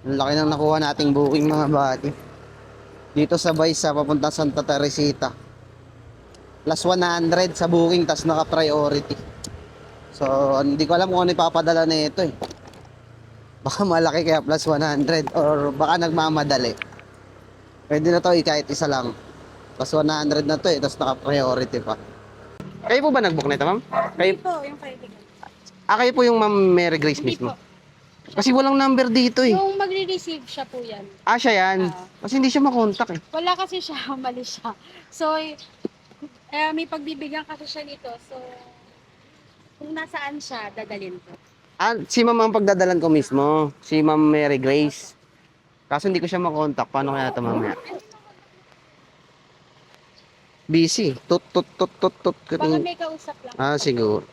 Ang laki ng nakuha nating booking mga buddy. Dito sa Baysa, papunta Santa Teresita. Plus 100 sa booking, tas naka-priority. So, hindi ko alam kung ano ipapadala na ito eh. Baka malaki kaya plus 100 or baka nagmamadali. Pwede na to eh, kahit isa lang. Plus 100 na to eh, tas naka-priority pa. Kayo po ba nag-book nito, ma'am? Kayo po, yung kaibigan. kayo po yung Ma'am Mary Grace Hindi mismo? po. Kasi walang number dito eh. Yung magre-receive siya po yan. Ah, siya yan. Ah. Kasi hindi siya makontak eh. Wala kasi siya, mali siya. So, may pagbibigyan kasi siya nito. So, kung nasaan siya, dadalhin ko. Ah, si Ma'am ang pagdadalan ko mismo. Si Ma'am Mary Grace. Kaso hindi ko siya makontak. Paano kaya ito mamaya? Busy. Tut, tut, tut, tut, tut. Baka may kausap lang. Ah, siguro.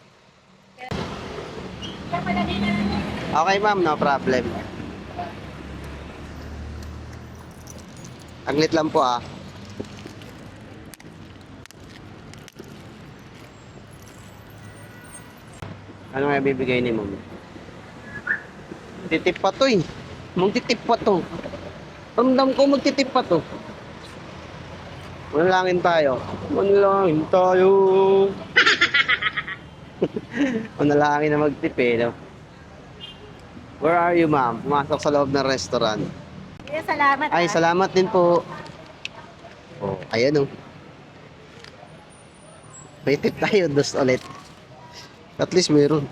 Okay, ma'am. No problem. Aglit lang po ah. Ano nga bibigay ni ma'am? Titip pa to eh. Magtitip pa to. Ramdam ko magtitip pa to. Manalangin tayo. Manalangin tayo. Manalangin na magtip eh. No? Where are you, ma'am? Pumasok sa loob ng restaurant. Salamat. Ay, salamat din po. Oh, ayan oh. May tip tayo, dos ulit. At least meron.